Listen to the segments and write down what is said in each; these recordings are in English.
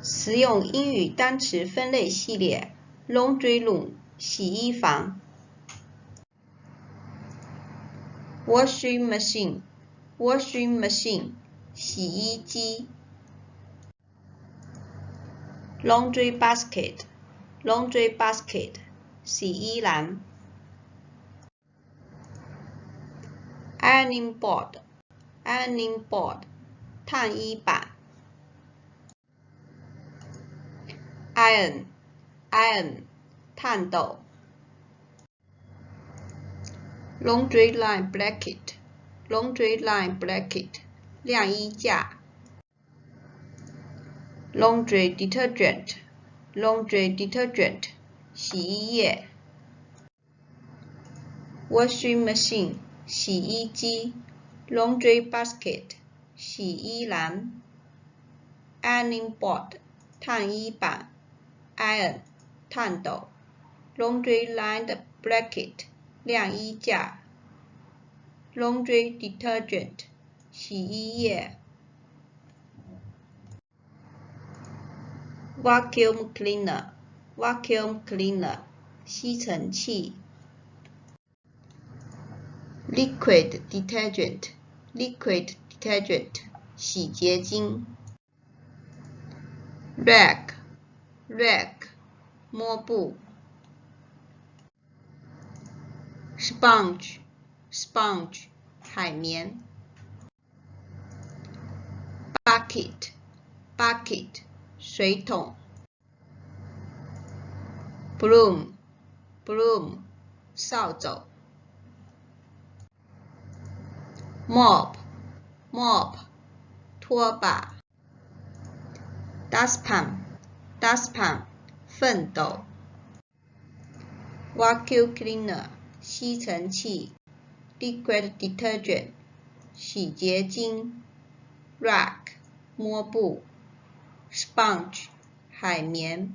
实用英语单词分类系列 Laundry Room 洗衣房 Washing machine Washing machine 洗衣机 Laundry basket Laundry basket 洗衣篮 Ironing board Ironing board 烫衣板Iron, iron, 熨斗 Laundry line blanket, laundry line blanket, 晾衣架 Laundry detergent, laundry detergent, 洗衣液 Washing machine, 洗衣机 Laundry basket, 洗衣篮 Ironing board, 烫衣板Iron 熨斗 Laundry lined blanket 晾衣架 Laundry detergent 洗衣液 Vacuum cleaner Vacuum cleaner 吸尘器 Liquid detergent Liquid detergent 洗洁精 Rag Rag 抹布 Sponge Sponge 海绵 Bucket Bucket 水桶 Broom Broom 扫帚 Mop Mop 拖把 Dustpan Dustpan 粪斗 Vacuum cleaner 吸尘器 Liquid detergent 洗洁精 Rag 抹布 Sponge 海绵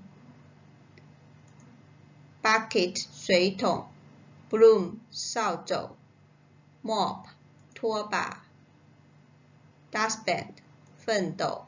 Bucket 水桶 Broom 扫帚 Mop 拖把 Dustpan 粪斗